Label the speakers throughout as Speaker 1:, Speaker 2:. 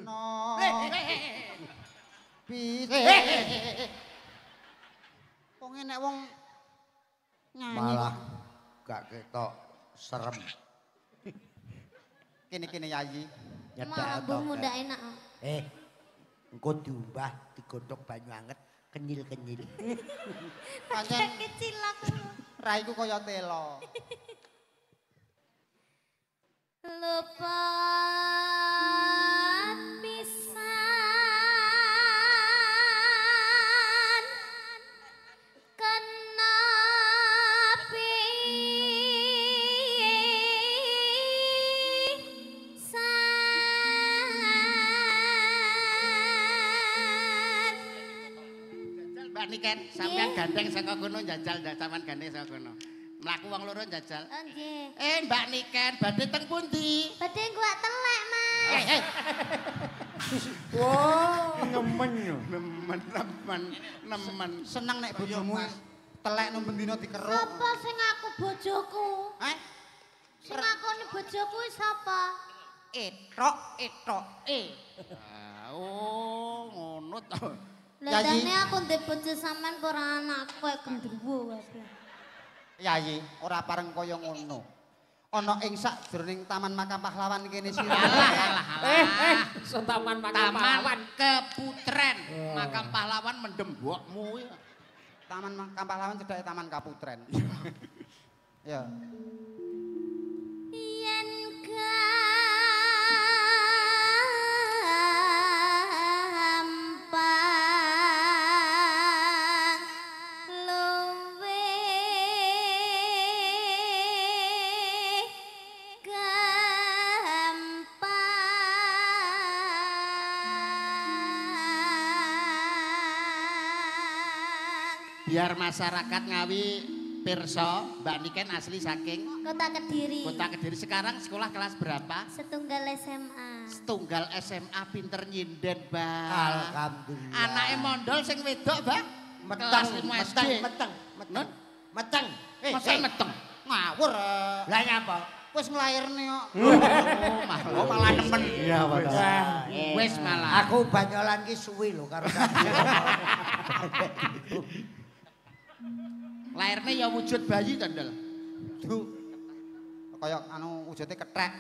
Speaker 1: Tresno. Piye? Wong enek wong nyanyi
Speaker 2: malah gak ketok serem.
Speaker 1: Kene-kene Yayi.
Speaker 3: Malah bumbu ndak enak.
Speaker 2: Engko diumbah digodhog banyu anget kenyil-kenyil.
Speaker 1: Pancen
Speaker 3: Kecil aku.
Speaker 1: raiku kaya telo.
Speaker 3: Lupa pisan kenapi
Speaker 4: Mbak Niken, sampean gandeng saka kono njajal sampean gandeng saka kono. Mlaku wong loro njajal.
Speaker 3: Nggih.
Speaker 4: Mbak Niken, badhe teng pundi?
Speaker 3: Badhe gua telek, Mas.
Speaker 2: Wah, nemen yo.
Speaker 4: Nemen.
Speaker 1: Seneng nek bojomu telek nang bendina dikeruk.
Speaker 3: Sapa sing aku bojoku? Sing ngakoni bojoku sapa?
Speaker 1: Etok.
Speaker 4: Oh, ngono to.
Speaker 3: Lah dene aku ndek bojo sampean ora anakku gendruwo wae.
Speaker 1: Yayi, ora pareng kaya ngono. Ana ing sakjroning Taman Makam Pahlawan kene sira.
Speaker 5: So Taman Makam
Speaker 4: Taman
Speaker 5: Pahlawan
Speaker 4: Keputren. Makam Pahlawan mendem mbokmu.
Speaker 1: Taman Makam Pahlawan cedhake Taman Kaputren. Ya.
Speaker 3: Yen gampang luwe gampang.
Speaker 4: Biar masyarakat Ngawi pirsa, Mbak Niken asli saking
Speaker 3: Kota Kediri.
Speaker 4: Kota Kediri. Sekarang sekolah kelas berapa?
Speaker 3: Setunggal SMA.
Speaker 4: Setunggal SMA pinter nyinden, Mbak.
Speaker 2: Alhamdulillah.
Speaker 4: Anake mondol sing wedok, Mbak. Kelas 5 SD.
Speaker 2: Meteng.
Speaker 4: Masa meteng.
Speaker 1: Ngawur.
Speaker 2: Lah nyapa?
Speaker 1: Wis nglairne kok.
Speaker 4: Oh, malah nemen.
Speaker 2: Iya, Pak.
Speaker 4: Wis malah.
Speaker 2: Aku banyolan ki suwi lho karo sampeyan.
Speaker 4: Lairnya ya wujud bayi tandel.
Speaker 1: Duh. Kaya anu wujude kethek.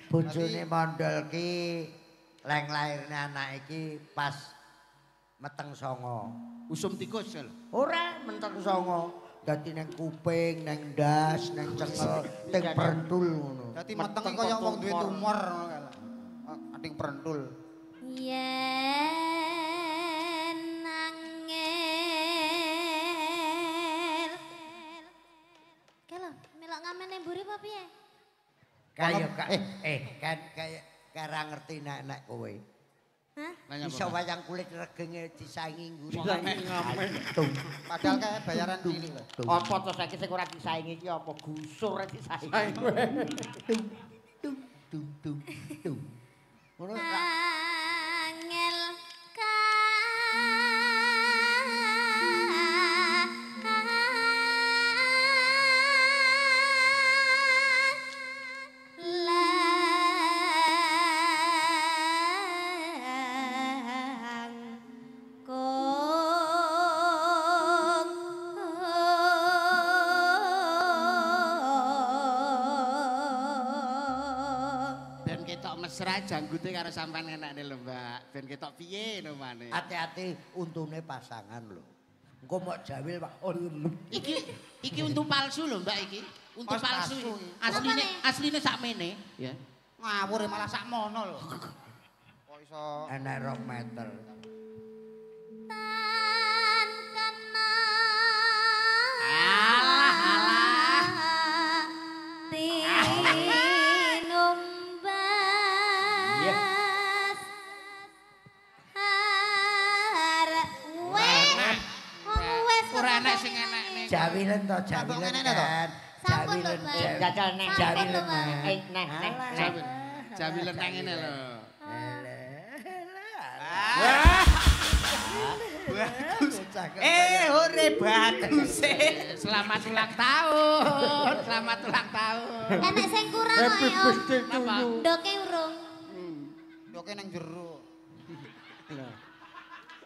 Speaker 2: Bojone mondol ki leng lairne anak iki pas meteng songo.
Speaker 4: Usum tikus lho.
Speaker 2: Ora menteng songo. Dadi nang kuping, nang ndas, nang cengkel, ting prentul ngono.
Speaker 1: Dadi metenge kaya wong duwe tumor ngono kae. Ating prentul.
Speaker 3: Yen nangel. Kelo, melok ngamene mburi apa piye?
Speaker 2: Kaya kan kaya kara ngerti nek kowe.
Speaker 3: Hah?
Speaker 2: Iso wayang kulit regenge disaingi ngguri.
Speaker 1: Padahal kae bayaran cilik lho.
Speaker 5: Apa to saiki sing ora disaingi iki apa gusur disaingi.
Speaker 2: Tung. Ngono
Speaker 3: Angel
Speaker 4: mesra janggute karo sampean enakne lho, Mbak. Ben ketok piye nomane.
Speaker 2: hati-hati untune pasangan lho. Engko mok jawil Pak.
Speaker 4: Iki untu palsu lho, Mbak iki. Untu palsu. Asline sakmene, ya.
Speaker 1: Ngawur malah sakmono lho. Kok iso
Speaker 2: Enek 2 meter.
Speaker 3: tan kena
Speaker 4: Alah.
Speaker 3: tinumbas arek wes
Speaker 4: Ora enek sing enekne.
Speaker 2: Jawilen to, jawilen kan.
Speaker 3: Sampun lho,
Speaker 2: Jawilen.
Speaker 3: Mbak.
Speaker 5: Jajal nek.
Speaker 2: Jawilen.
Speaker 5: Nek.
Speaker 4: Jawilen nang ngene lho.
Speaker 2: Bagus.
Speaker 4: Hore bagus. Selamat ulang tahun. Selamat ulang tahun.
Speaker 3: Enek sing kurang kok ya.
Speaker 4: Napa?
Speaker 3: Ndoke urung.
Speaker 1: Joke nang jero.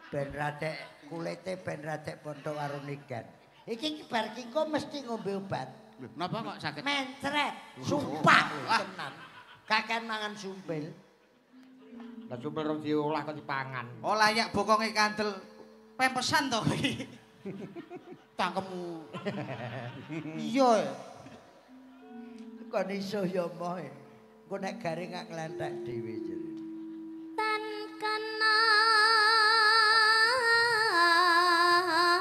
Speaker 2: Ben radek kulite ben radek pondok karo nigan. Iki bar ki kok mesti ngombe obat.
Speaker 4: Lho, napa kok sakit?
Speaker 2: Mencret, sumpah tenan. Kaken mangan sumpil.
Speaker 5: Lah sumpel rong diolah kok dipangan.
Speaker 1: Oh layak bokonge kandel. Pempesan to iki. Tangkemmu. Iya.
Speaker 2: Kon iso ya moh. Engko nek garing gak nglenthek dhewe jare.
Speaker 3: Tan kana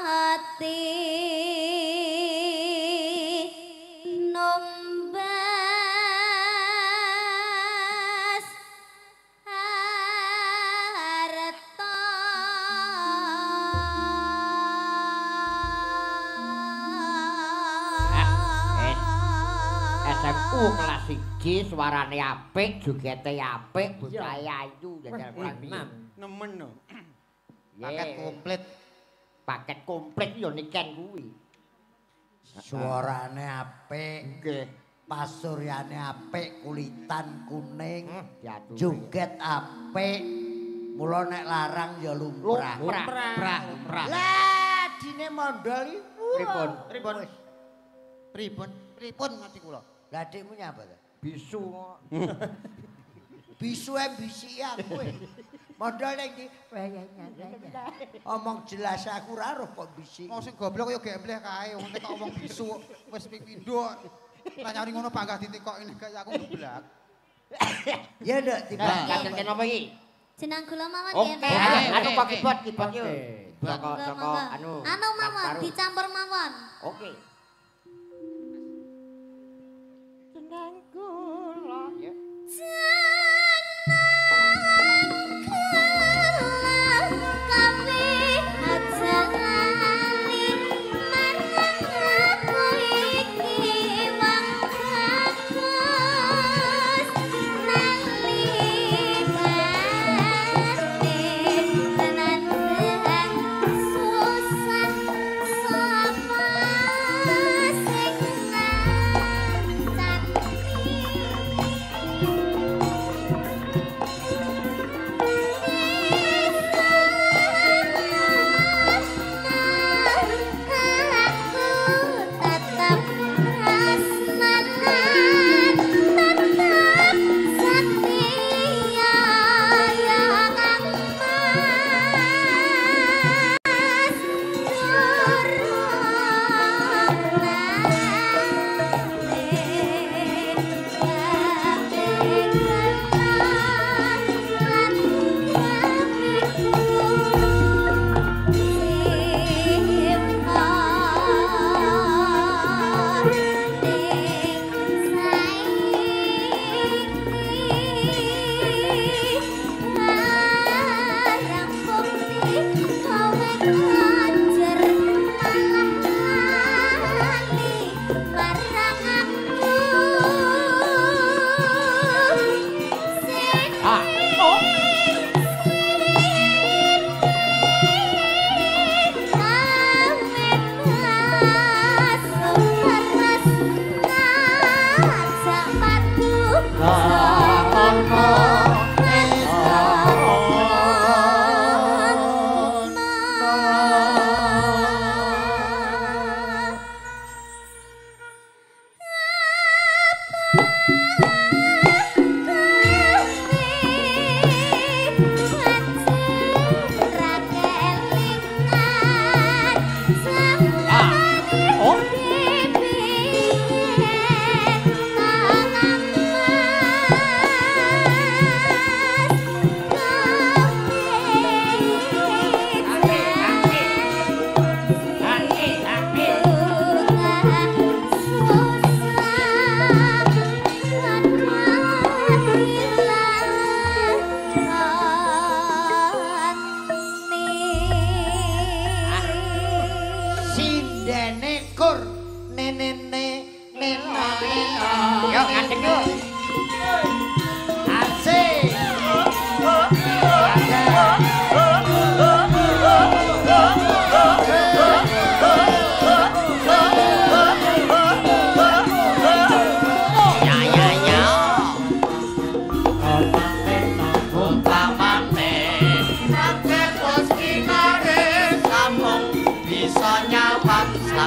Speaker 3: ati nombas harta
Speaker 5: SMU kelas 1 suarane apik, jogete apik, bocahe ayu jajal kurang piye.
Speaker 1: Nemen no.
Speaker 5: Paket
Speaker 1: komplit.
Speaker 5: Paket komplit ya niken kuwi.
Speaker 2: Suarane apik,
Speaker 5: Nggih.
Speaker 2: pasuryane apik, kulitan kuning,
Speaker 5: Diatur.
Speaker 2: joget apik. Mula nek larang ya lumrah.
Speaker 5: Lumrah.
Speaker 2: Lah dine mondol iku.
Speaker 5: Pripun?
Speaker 1: Pripun ngerti kula.
Speaker 2: Lah adikmu nyapa to?
Speaker 5: Bisu.
Speaker 2: Bisu bisiki aku. Mondol nek iki omong jelas aku ora roh kok bisik.
Speaker 1: Mau sing goblok ya gembleh kae wong nek omong bisu wis pindho. Lah nyari ngono bangga ditekok ini kaya aku geblak.
Speaker 2: Ya ndak tiba.
Speaker 5: Kakek napa iki?
Speaker 3: jeneng kula mawon
Speaker 5: Oke,
Speaker 3: nggih.
Speaker 5: anu kok kibot yo.
Speaker 3: Monggo, monggo. Anu mawon dicampur mawon.
Speaker 5: Oke. Jeneng kula ya.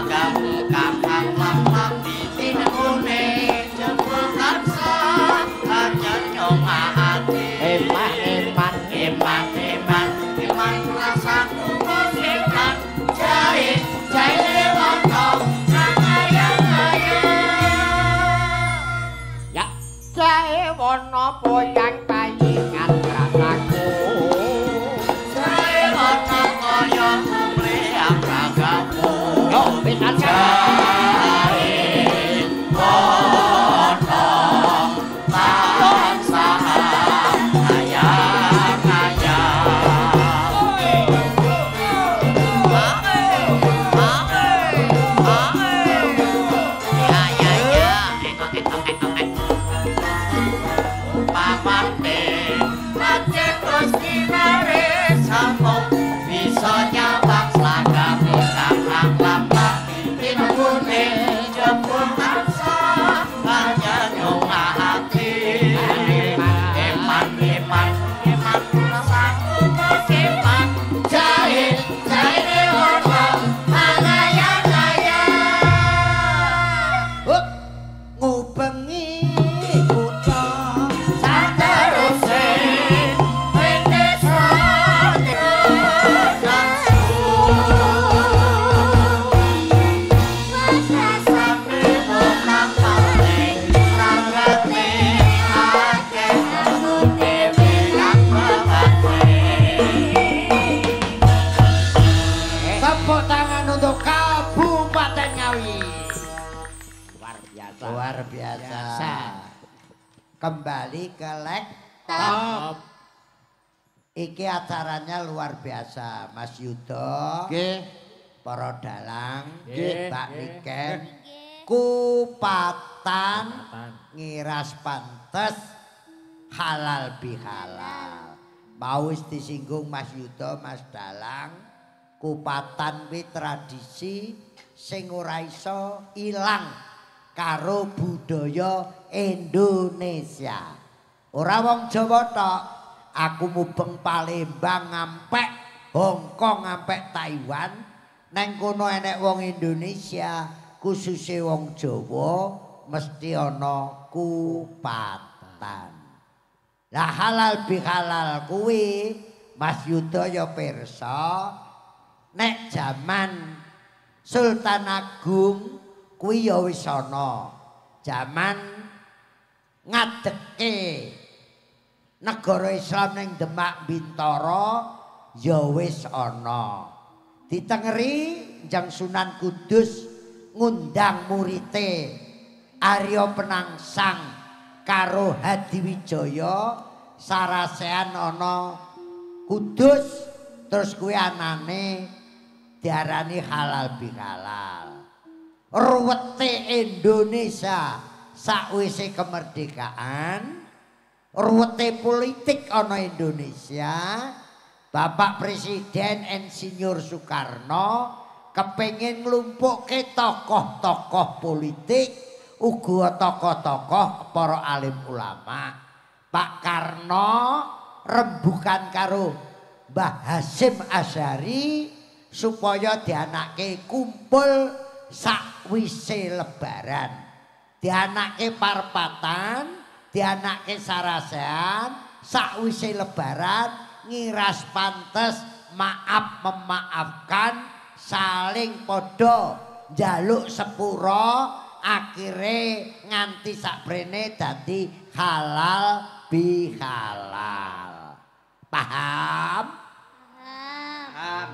Speaker 4: ragamu kakang lam ditinune jebul tansah anjen nyomahati eman rasaku musikan jahit lewat
Speaker 5: ya jae wono poyang payingan rasaku
Speaker 4: jae wono kaya kumliang ragamu
Speaker 5: yo pisan
Speaker 4: jae wono tansah
Speaker 2: Luar biasa. Kembali ke laptop. Iki acaranya luar biasa, Mas Yudo.
Speaker 1: Nggih.
Speaker 2: Para dalang,
Speaker 1: Nggih.
Speaker 2: Mbak Niken. Kupatan ngiras pantes halal bihalal. Mau wis disinggung Mas Yudo, Mas Dalang. Kupatan kuwi tradisi sing ora iso ilang karo budaya Indonesia. Ora wong Jawa tok, aku mubeng Palembang ngampek Hongkong ngampek Taiwan, neng kono enek wong Indonesia, khususnya wong Jawa mesti ana kupatan. Lah halal bihalal kuwi Mas Yuda ya pirsa nek jaman Sultan Agung kuwi ya wis ana. Jaman ngadeke negara Islam ning Demak Bintoro ya wis ana. Ditengeri Njang Sunan Kudus ngundang murite Arya Penangsang karo Hadiwijaya sarasean ana Kudus, terus kuwi anane diarani halal bihalal. Ruwete Indonesia sakwise kemerdekaan, ruwete politik ana Indonesia, Bapak Presiden Insinyur Soekarno kepengin nglumpukke tokoh-tokoh politik uga tokoh-tokoh para alim ulama. Pak Karno rembukan karo Mbah Hasyim Asy'ari supaya dianake kumpul sakwise lebaran. Dianake parpatan, dianake sarasean, sakwise lebaran ngiras pantes maaf memaafkan saling podo njaluk sepuro akhire nganti sakbrene dadi halal bihalal. Paham? Paham.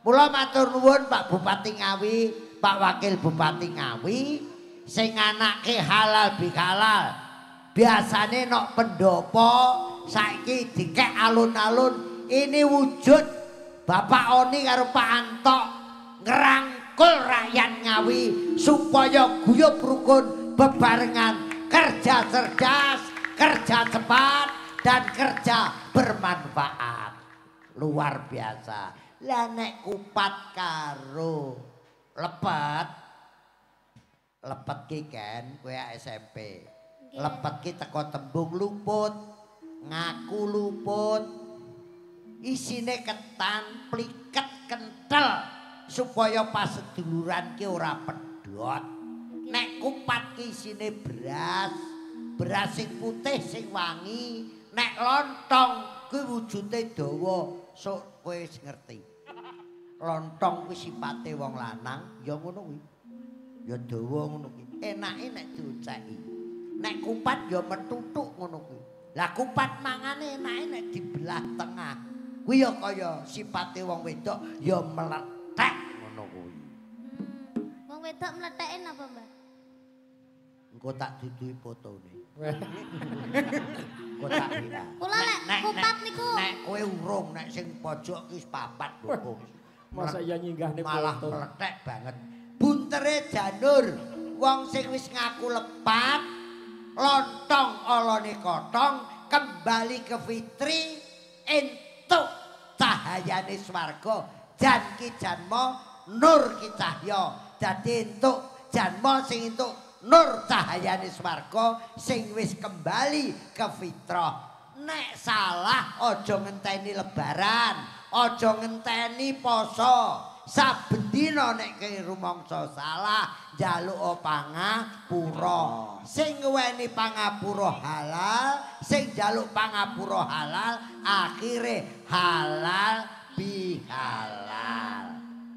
Speaker 2: Mula matur nuwun Pak Bupati Ngawi, Pak Wakil Bupati Ngawi sing anake halal bihalal. Biasane nok pendopo saiki dikek alun-alun ini wujud Bapak Oni karo Pak Antok ngerangkul rakyat Ngawi supaya guyub rukun bebarengan kerja cerdas, kerja cepat dan kerja bermanfaat. Luar biasa. Lah nek kupat karo lepet ki kan kowe SMP. Lepet ki teko tembung luput, ngaku luput. Isine ketan pliket kentel supaya paseduluran ki ora pedhot. Nek kupat ki isine beras, beras sing putih sing wangi, nek lontong kuwi wujude dawa, sok kowe wis ngerti. Lontong kuwi sipate wong lanang, ya ngono kuwi. Ya dawa ngono kuwi. Enake nek diuceki. Nek kupat ya metutuk ngono kuwi. Lah kupat mangane enake nek dibelah tengah. Kuwi ya kaya sipate wong wedok ya meletek ngono kuwi.
Speaker 3: Wong wedok mletheken apa, Mbak?
Speaker 2: Engko tak duduhi fotone. Engko tak WA.
Speaker 3: Kula lek kupat niku
Speaker 2: Nek kowe urung nek sing pojok ki wis papat lho.
Speaker 6: Masa iya nyinggahne
Speaker 2: Malah
Speaker 6: foto.
Speaker 2: meletek banget. Buntere janur wong sing wis ngaku lepat lontong olone kotong kembali ke fitri entuk cahayane swarga jan ki janma nur ki cahya dadi entuk janma sing entuk nur cahayane swarga sing wis kembali ke fitrah. Nek salah aja ngenteni lebaran, aja ngenteni poso. Saben dina nek rumangsa salah njaluk pangapura. Sing ngeweni pangapura halal, sing njaluk pangapura halal, akhire halal bihalal.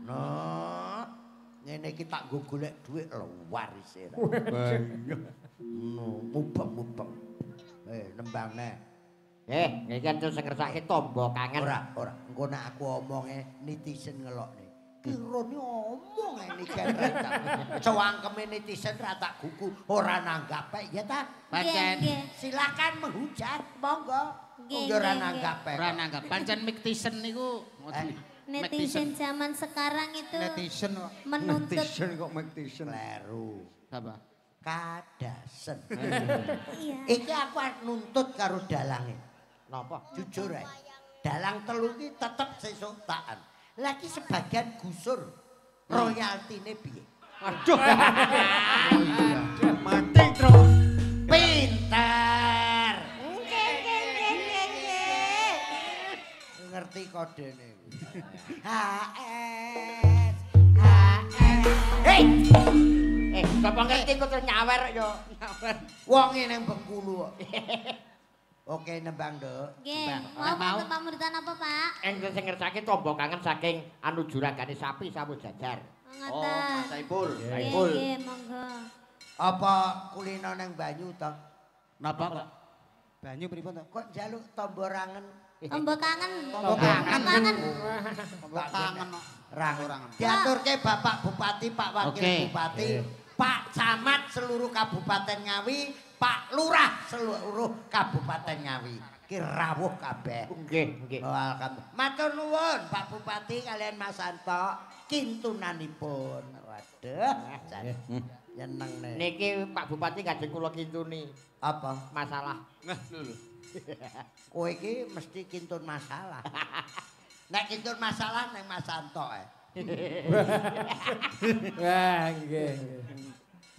Speaker 2: No, ngene iki tak nggo golek dhuwit lho warise. No, mubeng-mubeng. Nembang neh.
Speaker 5: Iki kan terus ngersake tombo kangen.
Speaker 2: Ora. Engko nek aku omonge netizen ngelokne. Kirone omong ini kan cowangkeme netizen ra tak gugu ora nanggap ya ta?
Speaker 4: Pancen
Speaker 2: Silakan menghujat, monggo.
Speaker 3: Nggih,
Speaker 2: Ora
Speaker 3: nggih,
Speaker 2: nanggap.
Speaker 4: ora nanggap. Pancen Mctisen niku
Speaker 3: netizen zaman sekarang itu
Speaker 1: Netizen kok.
Speaker 3: menuntut
Speaker 1: kok Mctisen.
Speaker 2: Kleru.
Speaker 4: apa?
Speaker 2: Kadasen.
Speaker 3: iya.
Speaker 2: Iki aku arep nuntut karo dalange.
Speaker 5: Napa?
Speaker 2: Jujur ae. Dalang telu ki tetep sesuk takan. Lagi sebagian gusur royaltine piye?
Speaker 5: Aduh.
Speaker 1: Mati terus.
Speaker 2: Pinter. Ngerti kodene. HS. Hei,
Speaker 5: Sapa ngerti kok terus nyawer yo. Nyawer.
Speaker 2: wonge ning Bengkulu kok. Oke nembang, Nduk.
Speaker 3: Nggih,
Speaker 4: Ora
Speaker 3: mau
Speaker 4: mau.
Speaker 3: pamuritan apa, Pak?
Speaker 5: Engko sing ngersake tombo kangen saking anu juragane sapi sawu jajar.
Speaker 3: Ngoten.
Speaker 1: Saipul.
Speaker 3: Nggih, nggih, monggo.
Speaker 2: Apa kulino ning banyu to?
Speaker 4: Napa kok?
Speaker 1: Banyu pripun to?
Speaker 2: Kok njaluk tombo rangen?
Speaker 3: Tombo kangen.
Speaker 1: Tombo kangen.
Speaker 3: Kangen.
Speaker 1: Tombo kangen kok.
Speaker 2: Rangen. Diaturke Bapak Bupati, Pak Wakil
Speaker 4: Oke.
Speaker 2: Bupati, Pak Camat seluruh Kabupaten Ngawi, Pak Lurah seluruh Kabupaten Ngawi. Ki rawuh kabeh.
Speaker 5: Nggih.
Speaker 2: Welcome. Matur nuwun Pak Bupati kalian Mas Santo kintunanipun. Waduh, nyeneng nih.
Speaker 5: Niki Pak Bupati kajeng kula kintuni
Speaker 2: Apa?
Speaker 5: masalah.
Speaker 2: Kowe iki mesti kintun masalah. Nek kintun masalah neng Mas Santo
Speaker 6: Wah, nggih.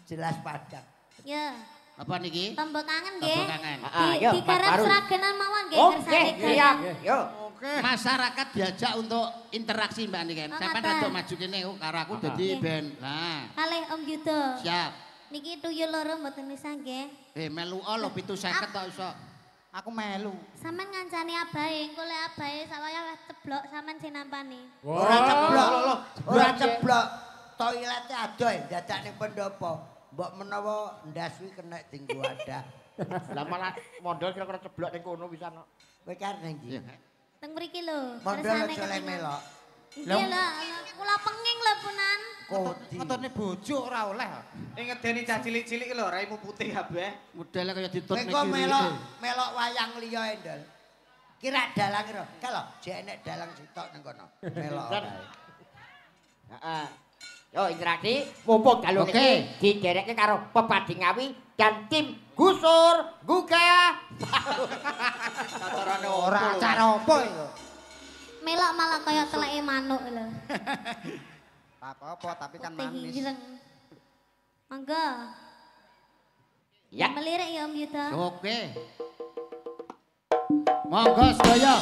Speaker 2: Jelas padak.
Speaker 3: Ya,
Speaker 4: Apa niki?
Speaker 3: tombo kangen
Speaker 4: Tombo
Speaker 3: nggih.
Speaker 4: kangen.
Speaker 5: Yo,
Speaker 3: Digarap
Speaker 5: Baru.
Speaker 3: seragenan mawon nggih
Speaker 5: Oke,
Speaker 3: kersane
Speaker 5: siap. Yo.
Speaker 4: Masyarakat diajak untuk interaksi Mbak Niken.
Speaker 3: Oh,
Speaker 4: Sampai
Speaker 3: ngaten.
Speaker 4: rada maju kene karo aku dadi ben. Nah,
Speaker 3: Kalih Om Yudo.
Speaker 4: siap.
Speaker 3: Niki tuyul loro mboten bisa nggih.
Speaker 4: Melu lho 750 tok iso.
Speaker 1: Aku melu.
Speaker 3: Sampeyan ngancani abahe, engko lek abahe sawaya wis ceblok sampeyan sing nampani.
Speaker 2: Ora ceblok. Ora ceblok. Toilete adoh dadak ning pendopo. Mbok menawa ndas kuwi kena dinggo wadah.
Speaker 5: Lah malah mondol kira-kira ceblok ning kono pisan kok.
Speaker 2: Kowe kan ning ndi?
Speaker 3: Teng mriki lho.
Speaker 2: Mondol
Speaker 3: kersane
Speaker 2: aja lek
Speaker 3: ketingal.
Speaker 2: melok.
Speaker 3: Nggih lho, kula penging lho punan.
Speaker 2: Kodi.
Speaker 1: Ngetutne bojo ora oleh.
Speaker 7: Ngedeni cah cilik-cilik lho raimu putih kabeh.
Speaker 4: Modele kaya ditut
Speaker 2: Kowe kok melok wayang liya Endol. Kira dalang ira. Kalau jek enek dalang sitok ning kono. Melok
Speaker 5: Dan-
Speaker 2: kae.
Speaker 5: Heeh. Yo interaksi mumpung dalu
Speaker 4: Oke.
Speaker 5: niki didereke karo Pepadi Ngawi dan tim Gusur Guga.
Speaker 7: Kacarane
Speaker 1: Ora acara apa iku?
Speaker 3: Melok malah kaya teleke manuk lho.
Speaker 1: Apa-apa tapi kan
Speaker 3: Putih
Speaker 1: manis.
Speaker 3: ireng. Monggo.
Speaker 5: Ya.
Speaker 3: Melirik ya Om Yudo.
Speaker 4: Oke. Monggo sedaya.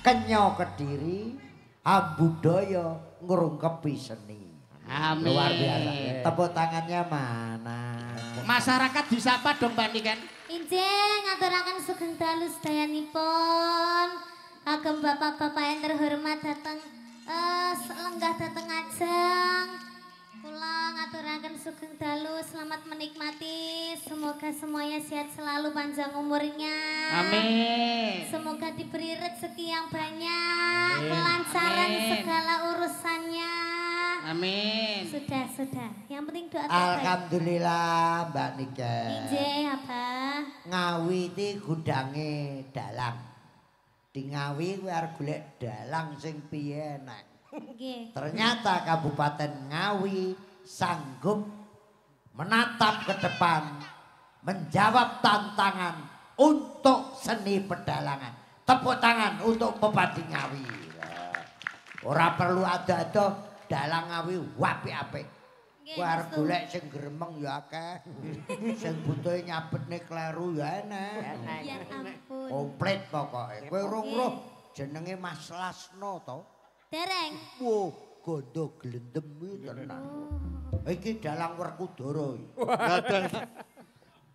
Speaker 2: Kenyo Kediri, Ambudaya ngrungkepi seni.
Speaker 4: Amin.
Speaker 2: Luar biasa. Tepuk tangannya mana?
Speaker 4: Masyarakat disapa dong Mbak Niken.
Speaker 3: Injih ngaturaken sugeng dalu sedayanipun. Agem bapak-bapak yang terhormat datang lenggah dateng ajeng. Kula ngaturaken sugeng dalu, selamat menikmati. Semoga semuanya sehat selalu, panjang umurnya.
Speaker 4: Amin.
Speaker 3: Semoga diberi rezeki yang banyak, kelancaran segala urusannya.
Speaker 4: Amin.
Speaker 3: Sudah. Yang penting doa terbaik.
Speaker 2: Alhamdulillah Mbak Niken.
Speaker 3: Injih, Abah.
Speaker 2: Ngawi iki gudange dalang. Di Ngawi kuwi arep golek dalang sing piye enak.
Speaker 3: Nggih.
Speaker 2: Ternyata Kabupaten Ngawi sanggup menatap ke depan, menjawab tantangan untuk seni pedalangan. Tepuk tangan untuk Bupati Ngawi. Ora perlu ada-ada dalang Ngawi apik-apik. Kowe arep golek sing gremeng ya akeh. Sing butuhe nyabetne kleru ya enak.
Speaker 3: Ya ampun.
Speaker 2: Komplit pokoke. Kowe urung roh jenenge Mas Lasno to?
Speaker 3: Dereng.
Speaker 2: Wo, gondo glendem iki tenan. Iki dalang Werkudara iki.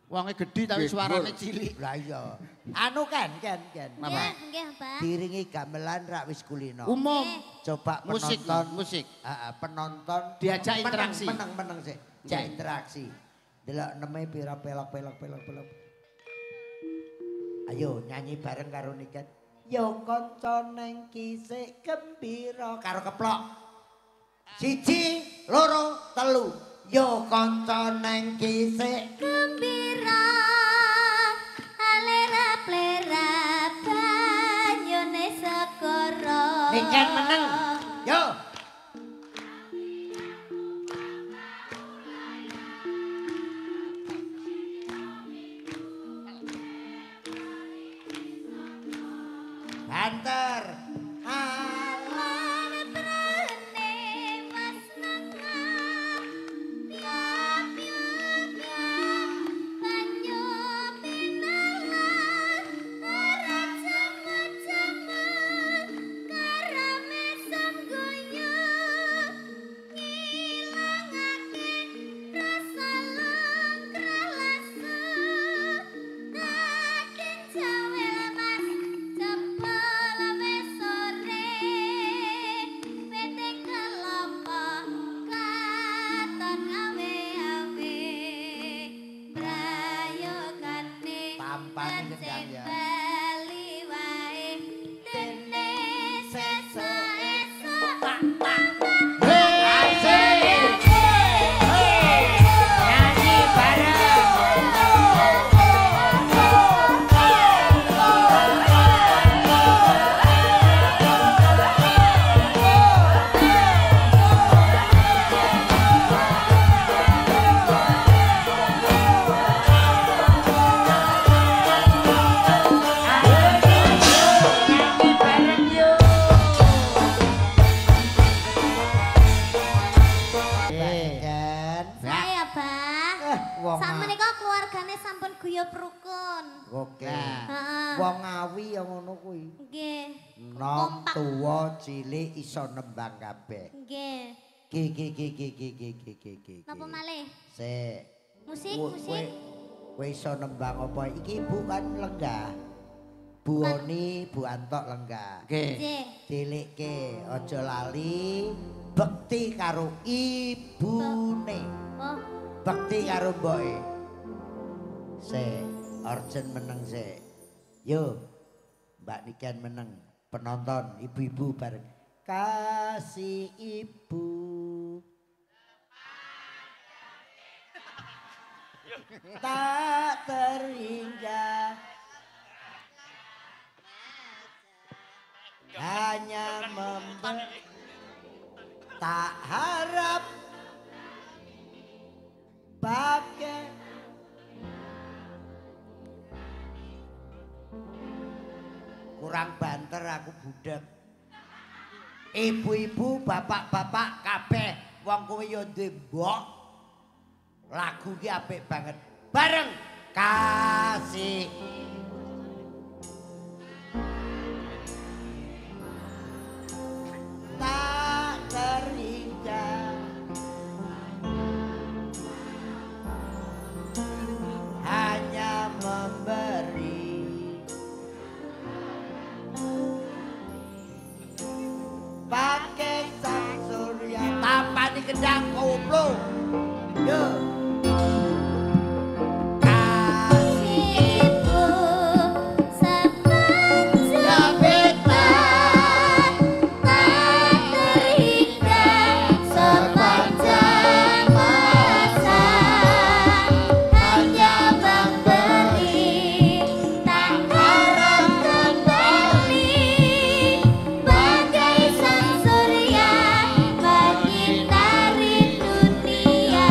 Speaker 4: Wonge gedhi tapi suarane cilik.
Speaker 2: Lah iya. Anu kan.
Speaker 3: Nggih, nggih, Pak.
Speaker 2: Diringi gamelan rak wis kulino.
Speaker 4: Umum.
Speaker 2: Coba
Speaker 4: Musik,
Speaker 2: penonton,
Speaker 4: musik.
Speaker 2: Penonton
Speaker 4: Diajak interaksi.
Speaker 2: Meneng sih. Jak interaksi. Delok neme pira pelok. Ayo nyanyi bareng karo niken. Yo kanca neng kisik gembira karo keplok. 1 2 3. Yo kanca neng kisik
Speaker 3: Gembira alera-plera banyune segara.
Speaker 2: niken meneng. Yo. Banter.
Speaker 3: Awan brene mas nengah piap-piap banyu pinalah ora jaman-jaman karame sangguyu ngilangake rasa lengkralasu kakin jawel mas cepel wis sore peting kelapa katon awe-awe brayogane
Speaker 2: Tampane gendang ya.
Speaker 3: bali wae dene sesuk-esuk
Speaker 2: Nyanyi bareng. Kan.
Speaker 3: saya Bah
Speaker 2: Wong
Speaker 3: sakmenika keluargane sampun guyub rukun
Speaker 2: Oke.
Speaker 3: heeh
Speaker 2: Wong ngawi ya ngono kuwi.
Speaker 3: nggih
Speaker 2: Nom
Speaker 3: Kompak.
Speaker 2: tuwa cilik iso nembang kabeh.
Speaker 3: nggih
Speaker 2: Ki.
Speaker 3: napa malih
Speaker 2: Sik.
Speaker 3: musik
Speaker 2: Kowe
Speaker 3: musik
Speaker 2: kowe iso nembang apa? Iki ibu kan lenggah. Bu Oni, Bu Antok lenggah.
Speaker 4: Nggih.
Speaker 3: nggih
Speaker 2: Dilikke aja lali bekti karo ibune.
Speaker 3: oh
Speaker 2: Bekti karo mboke. Sik, Orjen meneng sik. Yo. Mbak Niken meneng. Penonton ibu-ibu bareng. Kasih ibu. Tak terhingga hanya tak harap pakai kurang banter aku budek. Ibu-ibu, bapak-bapak kabeh wong kowe ya duwe mbok. Lagu ki apik banget. Bareng kasih tak terinjak hanya memberi pakai sang surya tanpa dikedang koplo yo
Speaker 3: ibu sepanjang bintang tak terhingga sepanjang masa hanya memberi tak harap kembali bagai sang surya menyinari dunia.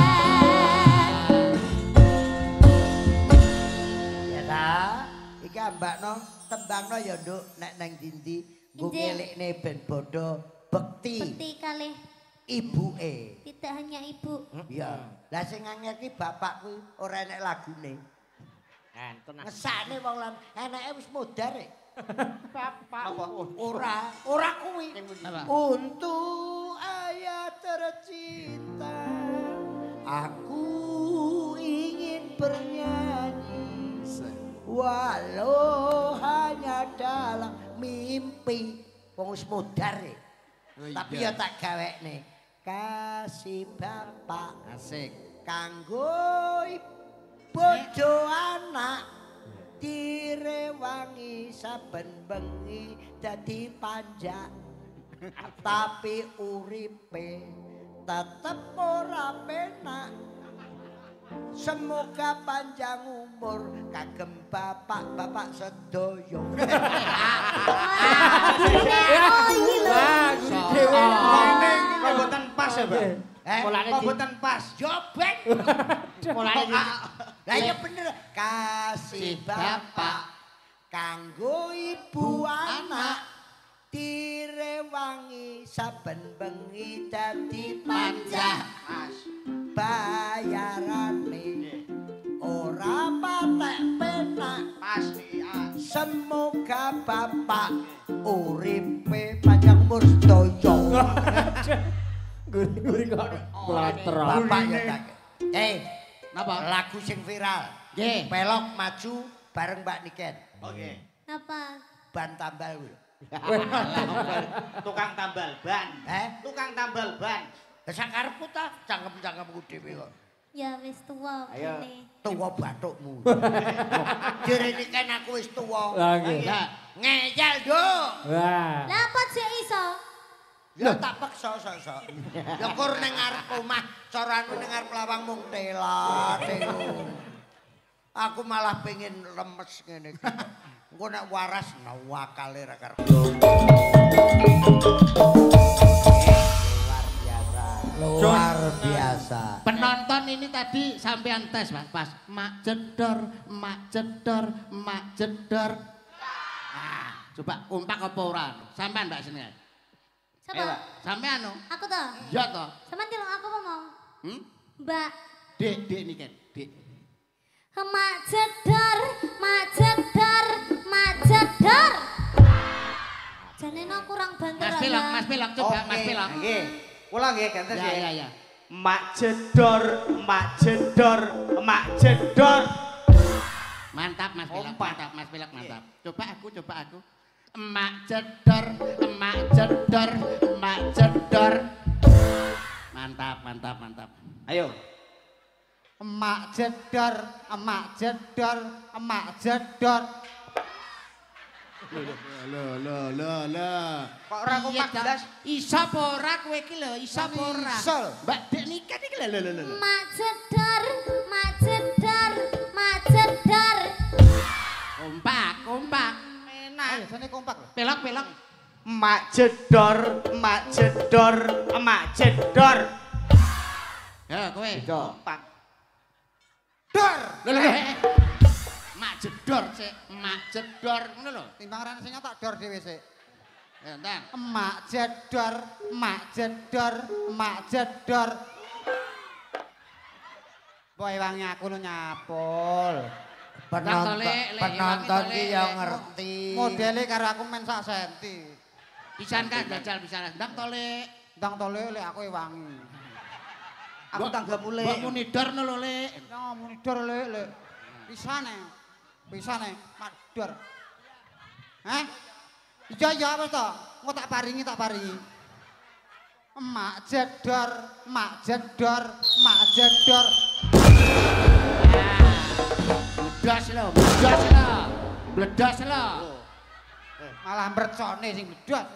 Speaker 2: ya ta iki ambakno tembangno ya nduk nek nang dindi nggo
Speaker 3: Nggih.
Speaker 2: ngelikne ben bodho bekti
Speaker 3: Bekti kalih
Speaker 2: ibuke
Speaker 3: tidak hanya ibu.
Speaker 2: iya lah sing angel ki bapak kuwi ora enek lagune
Speaker 5: Enten
Speaker 2: ngesane wong lan eneke wis modar rek
Speaker 5: bapak.
Speaker 2: ora kuwi
Speaker 4: Apa?
Speaker 2: untuk ayah tercinta aku ingin bernyanyi walau hanya dalam mimpi wong wis modar e. Tapi ya tak gawekne kasih bapak
Speaker 4: Asik.
Speaker 2: kanggo bojo anak direwangi saben bengi dadi panjang tapi uripe tetep ora penak. Semoga panjang umur kagem bapak-bapak sedaya.
Speaker 3: Oh iki lho.
Speaker 6: Wah, guru dhewe.
Speaker 7: Kok mboten pas ya, Mbak?
Speaker 5: Mulane
Speaker 7: Kok mboten pas?
Speaker 2: Jobeng.
Speaker 5: mulane
Speaker 2: Lah ya bener kasih bapak kanggo ibu anak direwangi saben bengi dadi panjang. Bayarane ora patek penak.
Speaker 7: Pas iki.
Speaker 2: Semoga bapak uripe panjang umur sedaya.
Speaker 6: Guri-guri kok blater.
Speaker 2: Bapak ya tak.
Speaker 4: Napa?
Speaker 2: Lagu sing viral.
Speaker 4: Nggih.
Speaker 2: Pelok maju bareng Mbak Niken.
Speaker 7: Oke.
Speaker 3: Apa?
Speaker 2: Ban tambal kuwi.
Speaker 7: Tukang tambal ban. Tukang tambal ban.
Speaker 2: Lah sakarepmu ta cangkem-cangkemku dhewe kok.
Speaker 3: Ya wis tuwa
Speaker 5: Ayo.
Speaker 3: kene.
Speaker 2: Tuwa bathukmu. Jere Niken aku wis tuwa.
Speaker 6: Lah nggih.
Speaker 2: Lah ngeyel, Nduk.
Speaker 6: Wah.
Speaker 3: Lah apa sik iso?
Speaker 2: Ya tak peksa sok-sok. Ya kur ning ngarep omah, carane ning ngarep lawang mung telat. Aku malah pengen lemes ngene iki. Engko nek waras nawakale ra karep. Luar biasa.
Speaker 4: Penonton ini tadi sampean tes Mas, pas mak jedor, mak jedor, mak jedor. Ah, coba kompak apa ora? Sampean Mbak sini.
Speaker 3: Siapa?
Speaker 4: Sampean no?
Speaker 3: Aku toh.
Speaker 4: Iya toh.
Speaker 3: Sampeyan tilung aku ngomong.
Speaker 4: Hmm?
Speaker 3: Mbak,
Speaker 4: Dek ini kan, Dek.
Speaker 3: mak jedor, mak jedor, mak jedor. Janena kurang banter
Speaker 4: Mas Pilok, coba Mas Pilok.
Speaker 7: Nggih. Kula nggih gantes
Speaker 4: Ya,
Speaker 7: ya.
Speaker 4: ya.
Speaker 7: Mak jedor, mak jedor, mak jedor.
Speaker 4: Mantap Mas Pilok,
Speaker 7: Kompak.
Speaker 4: mantap Mas Pilok, mantap. Coba aku. Emak jedor, emak jedor, emak jedor. Mantap.
Speaker 7: Ayo.
Speaker 1: Emak jedor, emak jedor, emak jedor.
Speaker 4: Loh.
Speaker 7: Kok ora kompak blas?
Speaker 4: Iso apa ora kowe iki lho, iso apa ora?
Speaker 1: Iso.
Speaker 4: Mbak Dek nikah iki lho.
Speaker 3: Mak jedor, mak jedor, mak jedor.
Speaker 4: Kompak.
Speaker 1: Ayo jane kompak lho.
Speaker 4: Pelok.
Speaker 7: Mak jedor, mak jedor, emak jedor.
Speaker 4: Ya kowe.
Speaker 7: Kompak.
Speaker 1: Dor.
Speaker 4: Lho. Mak jedor sik, mak jedor ngono lho.
Speaker 1: Timbang rene sing tak dor dhewe sik.
Speaker 4: Ya enteng.
Speaker 1: Emak jedor, emak jedor, emak jedor. Boy wangi aku lu nyapul.
Speaker 2: Penonton ki ya ngerti.
Speaker 1: Modele karo aku men sak senti.
Speaker 4: Pisan kan jajal pisan. Ndang tole.
Speaker 1: Ndang tole lek aku wangi.
Speaker 7: Aku tanggap mulai.
Speaker 4: Mbok munidor lho, Lek.
Speaker 1: Ya mundur lek. Pisane mador. Hah? Iya wis to. Engko tak paringi. Emak jedor, emak jedor, emak jedor.
Speaker 4: Bledas lho.
Speaker 1: Malah mercone sing bledot.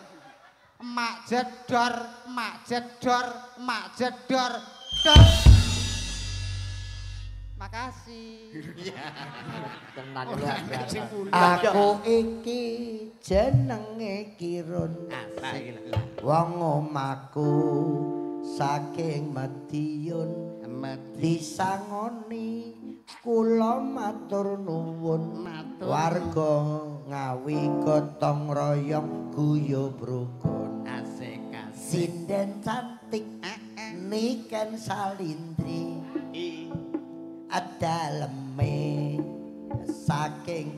Speaker 1: Emak jedor, emak jedor, emak jedor. Dor. Makasih.
Speaker 5: tenan luar biasa.
Speaker 2: Aku iki jenenge Kirun. Wong omahku saking Madiun. Disangoni kula matur nuwun. Warga Ngawi gotong royong guyub rukun.
Speaker 4: Asik.
Speaker 2: Sinden cantik Niken Salindri. Adaleme saking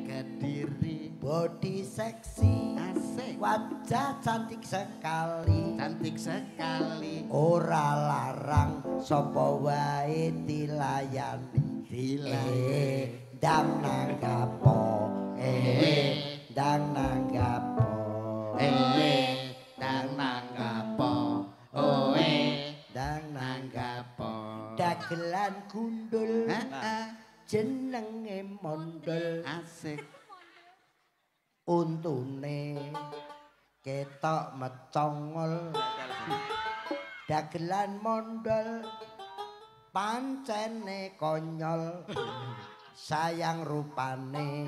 Speaker 2: Kediri, body seksi,
Speaker 4: Asik.
Speaker 2: wajah cantik sekali.
Speaker 4: Cantik sekali.
Speaker 2: Ora larang sapa wae dilayani. Dang nanggapo. Dang nanggapo.
Speaker 4: Dang nanggapo.
Speaker 2: Dang
Speaker 4: Nanggapo.
Speaker 2: dagelan gundul.
Speaker 4: Heeh.
Speaker 2: Jenenge mondol.
Speaker 4: Asik.
Speaker 2: Untune ketok mecongol. Dagelan mondol pancene konyol. Sayang rupane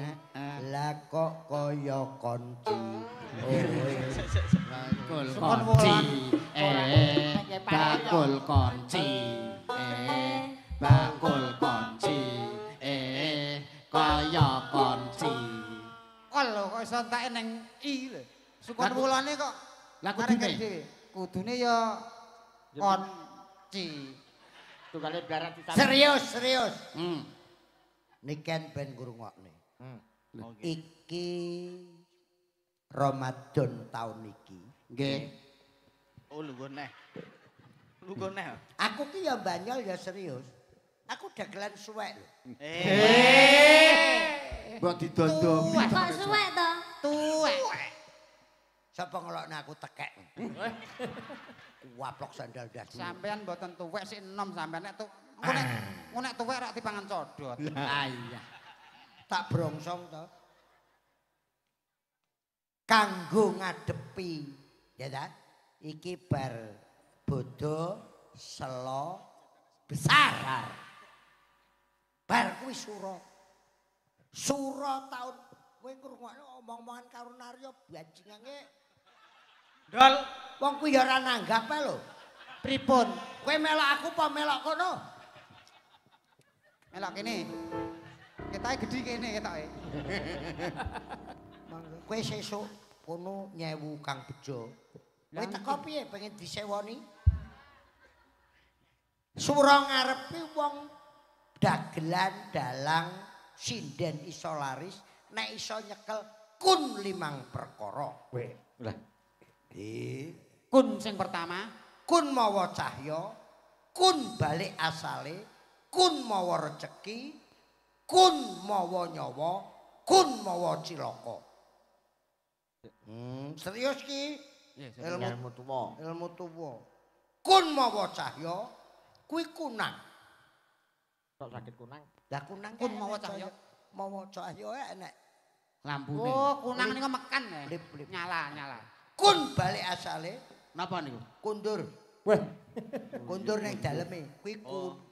Speaker 2: lah kok kaya konci.
Speaker 4: Bakul kunci. Bakul kunci. Bakul kunci. Kaya kunci.
Speaker 1: Kol lho kok iso entake ning I lho. Sukun wulane kok.
Speaker 4: Lah
Speaker 1: arek
Speaker 4: kudune?
Speaker 1: dhewe. Kudune ya konci.
Speaker 5: Tungale blarat di
Speaker 2: Serius. Niken ben ngrungokne. Iki Ramadan taun iki.
Speaker 4: Nggih.
Speaker 7: Oh lungguh neh. Lungguh neh.
Speaker 2: Aku ki ya banyol ya serius. Aku dagelan suwek lho.
Speaker 4: Mbok didondomi.
Speaker 3: Kok suwek to?
Speaker 1: Tuwek.
Speaker 2: Sapa ngelokne aku tekek. Kuwaplok sandal das.
Speaker 1: Sampean mboten tuwek sik enom sampean nek nek tuwek rak dipangan codot.
Speaker 4: Ah iya.
Speaker 2: Tak brongsong to. Kanggo ngadepi ya ta? Iki bar bodho selo besar. Bar kuwi sura. Sura taun kowe ngrungokne omong-omongan karo Narya bajingange.
Speaker 7: Dol.
Speaker 2: Wong kuwi ya ora nanggap ae lho.
Speaker 1: Pripun?
Speaker 2: Kowe melok aku apa melok kono?
Speaker 1: Melok kene. Ketoke gedhi kene ketoke.
Speaker 2: Kowe sesuk kono nyewu Kang Bejo. Kowe teko piye pengen disewoni? Sura ngarepe wong dagelan dalang sinden iso laris nek iso nyekel kun 5 perkara.
Speaker 5: Lah.
Speaker 1: Kun sing pertama,
Speaker 2: Kun mawa cahya, kun balik asale, kun mawa rejeki, kun mawa nyawa, kun mawa cilaka. Serius ki?
Speaker 5: Ilmu tuwa.
Speaker 2: Ilmu tuwa. Kun mawa cahya, kuwi kunang.
Speaker 5: Kok sakit kunang?
Speaker 2: Lah kunang
Speaker 1: kun mawa cahya.
Speaker 2: Mawa cahya enek.
Speaker 4: Lampune.
Speaker 1: Oh, kunang niku mekan ya.
Speaker 2: Lip.
Speaker 1: Nyala.
Speaker 2: Kun balik asale,
Speaker 4: Napa niku?
Speaker 2: kundur.
Speaker 6: Weh,
Speaker 2: Kundur ning daleme. Kuwi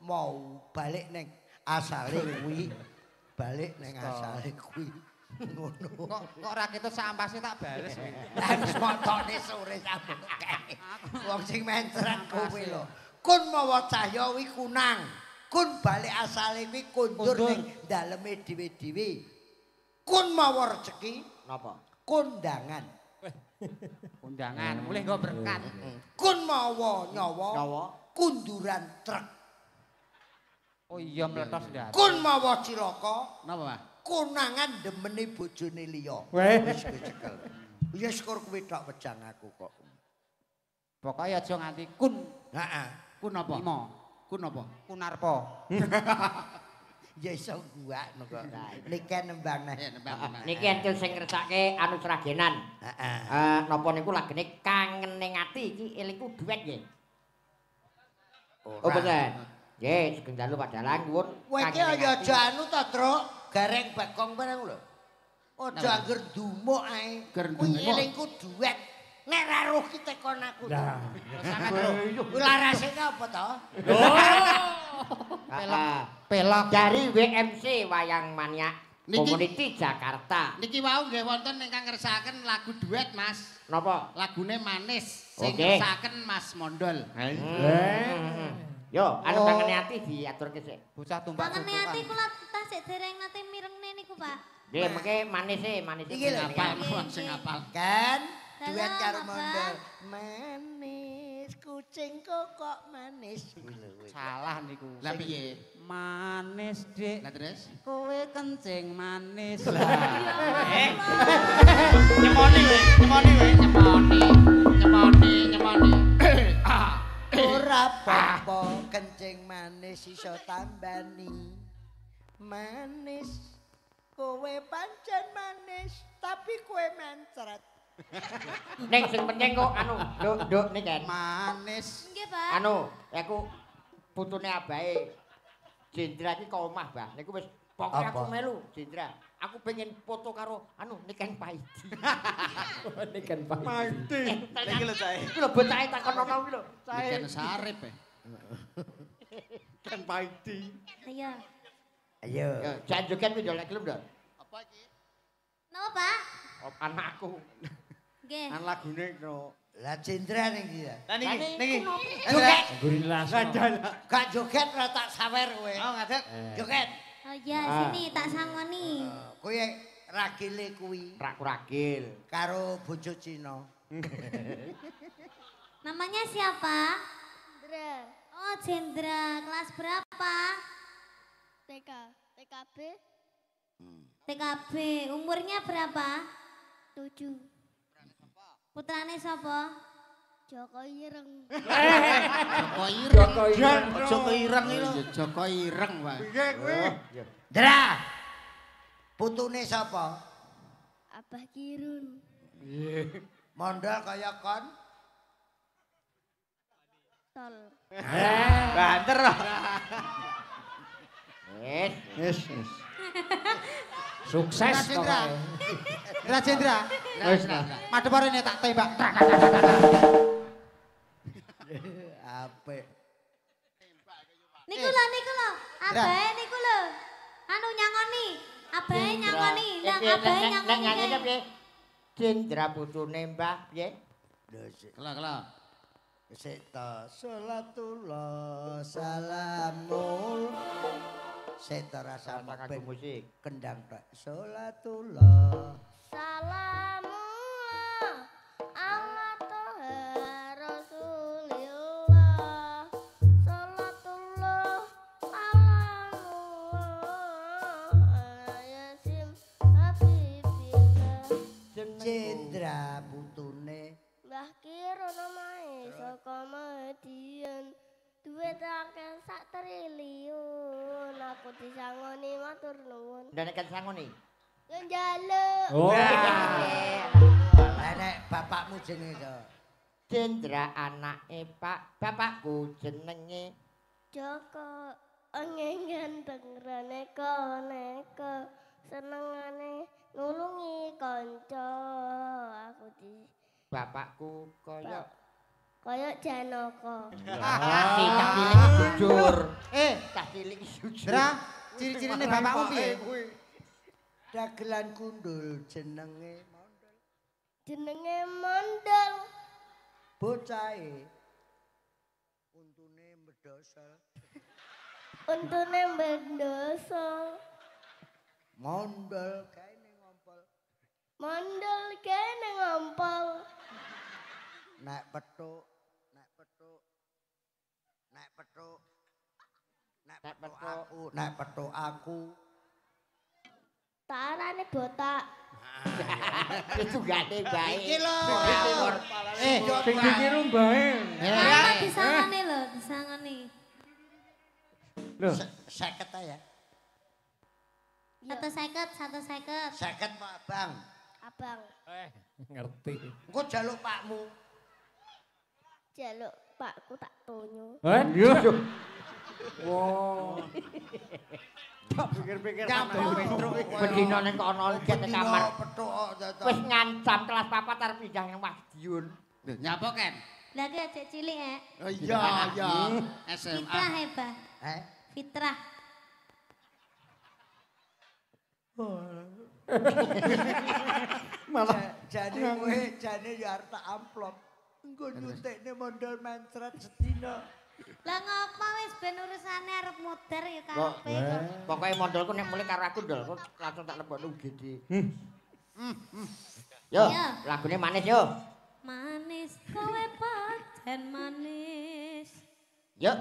Speaker 2: mau balik ning asale kuwi. Balik ning asale kuwi. Ngono.
Speaker 1: Kok ra ketut sak ampase tak bales.
Speaker 2: Lah wis motone sore sampun kae. Wong sing mentret kowe lho. Kun mawa cahya kuwi kunang. Kun balik asale kuwi kundur ning daleme dhewe-dhewe. Kun mawa rejeki,
Speaker 5: Napa?
Speaker 2: kondangan.
Speaker 1: Undangan, mulih nggo berkat.
Speaker 2: Kun mawa nyawa,
Speaker 5: Nyawa.
Speaker 2: kunduran truk.
Speaker 1: Oh iya meletos ndak.
Speaker 2: Kun mawa cilaka,
Speaker 4: Napa, Pak?
Speaker 2: konangan demene bojone liya.
Speaker 6: weh.
Speaker 2: Wis kecekel. Ya syukur kuwi tok wejang aku kok.
Speaker 1: Pokoke aja nganti kun
Speaker 2: Heeh.
Speaker 4: Kun apa?
Speaker 1: 5.
Speaker 4: Kun apa?
Speaker 1: Kunarpa.
Speaker 2: Ya iso guakno kok. Niki nembang neh.
Speaker 4: Ya nembang.
Speaker 5: Niki entul sing ngersake anu seragenan.
Speaker 2: Heeh.
Speaker 5: Napa niku lagene kangen ning ati iki elingku duet nggih. Oh bener. Nggih, sugeng dalu padalang nuwun.
Speaker 2: Kowe iki aja anu to, Truk. Gareng bakong bareng lho. Aja angger dumuk ae.
Speaker 4: Ger
Speaker 2: Kuwi
Speaker 4: ndumuk.
Speaker 2: elingku duet. Nek ra roh ki tekon aku.
Speaker 6: Lah,
Speaker 2: Sampeyan lho. Larase apa to?
Speaker 1: Pelok.
Speaker 5: Dari WMC Wayang Maniak
Speaker 4: Niki-
Speaker 5: Community Jakarta.
Speaker 4: Niki wau nggih wonten ingkang ngersakaken lagu duet, Mas.
Speaker 5: Napa?
Speaker 4: Lagune Manis sing
Speaker 5: Oke.
Speaker 4: ngersakaken Mas Mondol.
Speaker 5: Yo, anu kangen ati diaturke sik.
Speaker 1: Bocah tumpak
Speaker 3: Kangen ati kula tasik dereng nate mirengne niku, Pak.
Speaker 5: Nggih, mengke manis e.
Speaker 2: Iki lho,
Speaker 4: Apal
Speaker 3: Nggih,
Speaker 4: wong sing
Speaker 3: nggih.
Speaker 4: apal.
Speaker 2: Kan
Speaker 3: Dalam
Speaker 2: duet karo
Speaker 3: apa?
Speaker 2: mondol. Manis kucingku kok manis.
Speaker 1: salah niku.
Speaker 4: Lah piye?
Speaker 1: Manis, Dik.
Speaker 4: Lah terus?
Speaker 1: Kowe kencing manis.
Speaker 7: Nyemoni kowe, nyemoni. nyemoni kowe.
Speaker 4: Nyemoni.
Speaker 2: Ora apa-apa kencing manis iso tambani. Manis. Kowe pancen manis, tapi kowe mencret.
Speaker 5: Ning sing penting kok anu, nduk ning kan.
Speaker 1: Manis.
Speaker 3: Nggih, Pak.
Speaker 5: Anu, aku putune abahe Jendra iki kok omah, Bah. Niku wis pokoke aku
Speaker 2: Apa?
Speaker 5: melu, Jendra. Aku pengen foto karo anu Niken Paidi.
Speaker 6: Niken Pak.
Speaker 7: Iki lho cahe.
Speaker 5: Iki lho bocahe takon ono iki lho.
Speaker 4: Ikan sarip ya.
Speaker 7: Kan Paidi.
Speaker 3: Ayo.
Speaker 2: Ayo.
Speaker 5: Ya, jan joget kuwi yo lek gelem, Nduk.
Speaker 7: Apa iki?
Speaker 3: Napa, Pak?
Speaker 5: Anakku.
Speaker 3: Nggih.
Speaker 7: An lagune no.
Speaker 2: Lah Jendra ning ndi ya?
Speaker 7: Lah niki.
Speaker 2: Joget.
Speaker 6: Gurin las.
Speaker 2: Gak joget ora tak sawer kowe.
Speaker 7: Oh, ngadeg.
Speaker 2: Joget.
Speaker 3: Oh iya, sini tak sangoni.
Speaker 2: Kowe ragile kuwi
Speaker 5: Ragil.
Speaker 2: karo bojo Cina.
Speaker 3: Namanya siapa?
Speaker 8: Dra,
Speaker 3: Oh, Jendra. Kelas berapa?
Speaker 8: TKB
Speaker 3: TKB. Umurnya berapa?
Speaker 8: 7.
Speaker 3: Putrane sapa?
Speaker 8: Joko Ireng.
Speaker 4: Joko Ireng.
Speaker 7: Joko Ireng iki lho.
Speaker 4: Joko Ireng, Pak.
Speaker 7: Piye kowe?
Speaker 2: Dra. Putune sapa?
Speaker 8: Abah Kirun.
Speaker 2: Mondol kaya kon.
Speaker 8: Tol.
Speaker 7: Banter loh.
Speaker 5: Wis.
Speaker 6: Sukses
Speaker 1: Jendra.
Speaker 6: pokoknya.
Speaker 1: Rajendra.
Speaker 4: Wis.
Speaker 1: Madhep rene tak tembak.
Speaker 2: Apik.
Speaker 3: Niku lho. Abahe niku lho. Anu nyangoni. Abahe nyangoni. Lah abahe nyangoni.
Speaker 5: Nyangone piye? Jendra putune Mbah piye?
Speaker 2: Lho sik.
Speaker 4: Kela.
Speaker 2: Sik ta salatullah salamul. Sik ta rasa
Speaker 5: Lagu
Speaker 2: ben
Speaker 5: musik.
Speaker 2: kendang tok. Salatullah.
Speaker 8: Salamullah ala toha Rasulillah. Salatullah ala Yasin Habibillah.
Speaker 2: Jendra putune
Speaker 8: Mbah Kirun omahe saka Madiun. Duit akeh sak triliun. Aku disangoni matur nuwun.
Speaker 5: Ndane kan sangoni.
Speaker 8: Yo njaluk.
Speaker 6: Oh.
Speaker 2: lah nek bapakmu jenenge to.
Speaker 5: Jendra anake bapakku jenenge
Speaker 8: Joko engengan tengrane koneko senengane nulungi kanca. Aku di
Speaker 5: bapakku kaya
Speaker 8: Janaka.
Speaker 5: si cah cilik jujur. Cah cilik jujur.
Speaker 1: Dra, ciri-cirine bapakmu piye?
Speaker 2: Dagelan kundul jenenge mondol.
Speaker 8: Jenenge Mondol.
Speaker 2: Bocahe untune mbedosel.
Speaker 8: Untune mendoso.
Speaker 2: Mondol kaene ngompol.
Speaker 8: Mondol kene ngompol.
Speaker 2: Nek petuk nek petuk aku
Speaker 8: Tarane botak.
Speaker 5: Itu gane bae.
Speaker 2: iki lho.
Speaker 6: Sing dikiru bae.
Speaker 3: Lah disangoni lho, disangoni.
Speaker 6: Loh,
Speaker 2: 50 ta ya.
Speaker 3: 150.
Speaker 2: 50 Pak Abang.
Speaker 8: Abang
Speaker 6: ngerti.
Speaker 2: Engko jaluk pakmu.
Speaker 8: jaluk pakku tak tonyo.
Speaker 6: Yo. Wow.
Speaker 7: Pikir-pikir
Speaker 5: Bedino ning kono lihat ning kamar.
Speaker 2: Petuk kok to.
Speaker 5: Wis ngancam kelas 4 arep pindah nang Madiun.
Speaker 4: Lho, nyapa Ken?
Speaker 3: Lah ki ajek cilik
Speaker 4: Oh iya, iya. SMA.
Speaker 3: Fitrah hebah. Fitrah.
Speaker 2: Malah jane kowe jane ya arep tak amplop. Engko nyuntikne mondol mencret sedina.
Speaker 3: Lah ngapa wis ben urusane arep muter ya karepe kok.
Speaker 5: Pokoke mondolku nek mulai karo aku ndol, langsung tak lebokno UGD. Yo, lagune manis yo.
Speaker 3: Manis kowe pancen manis.
Speaker 5: Yo.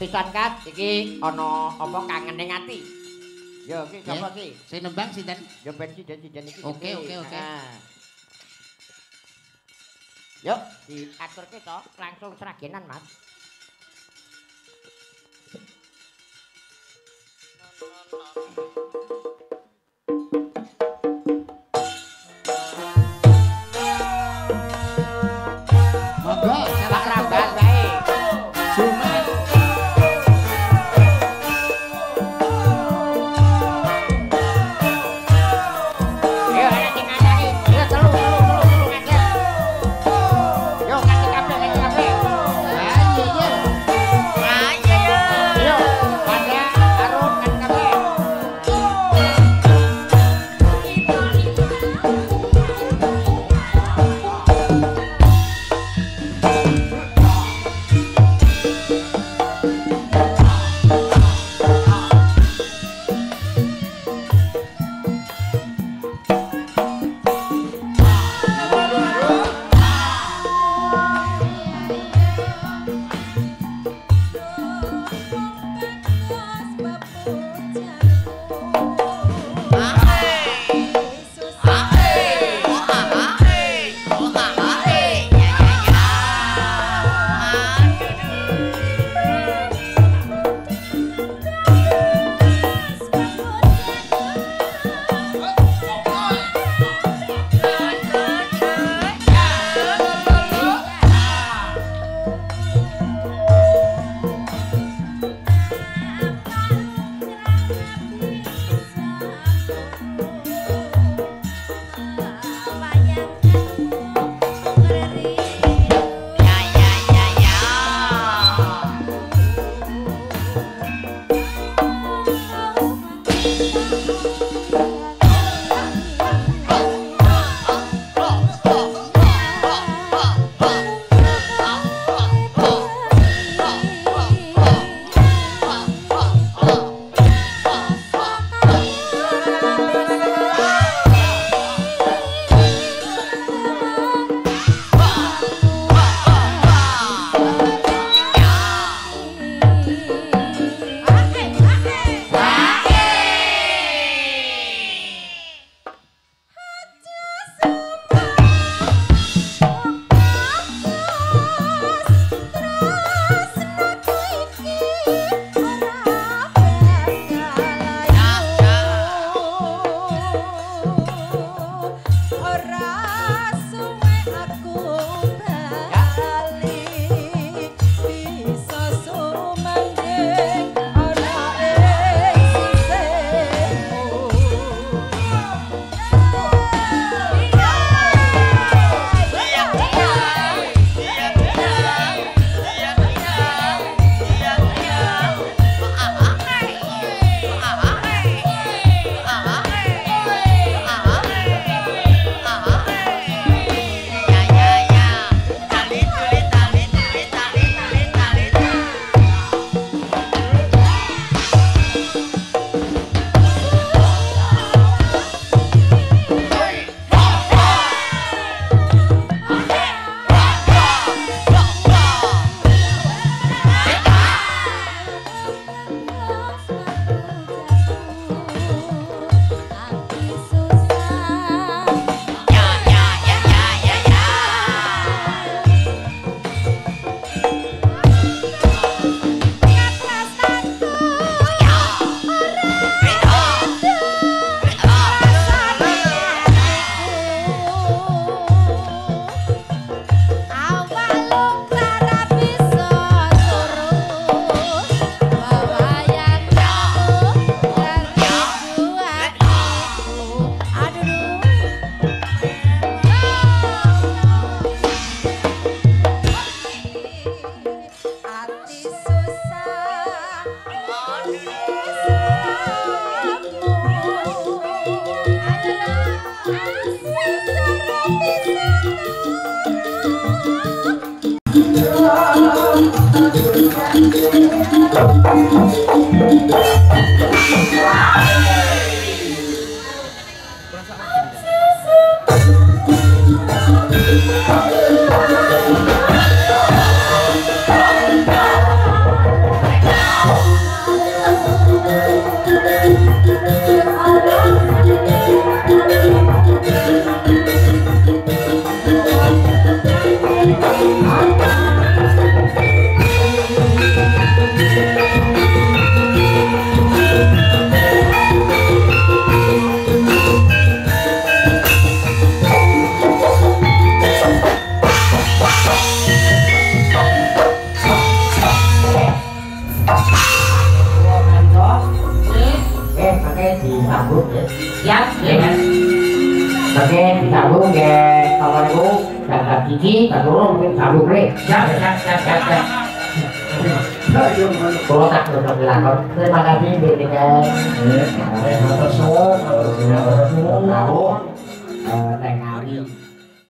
Speaker 5: pisan Kat, iki ana apa kangene ati. Yo iki sapa iki?
Speaker 4: Sing nembang sinten?
Speaker 5: Yo ben siden-siden iki.
Speaker 4: Oke.
Speaker 5: Yuk, diaturke to, langsung seragenan, Mas.
Speaker 4: Monggo,
Speaker 5: Pak Ramban bae.
Speaker 4: Sumet.
Speaker 5: Yo ana sing ngandani. Yo telu ngajar. Yo kasih kabeh. Yo, pada arung kan kabeh. pakai disambung ya. Siap, ya. Pakai disambung ya. Kalau itu dan gigi, dan loro mungkin sambung nih. Siap. Kalau tak dilakon. Terima kasih, Bidikan. Terima kasih. Neng Ari.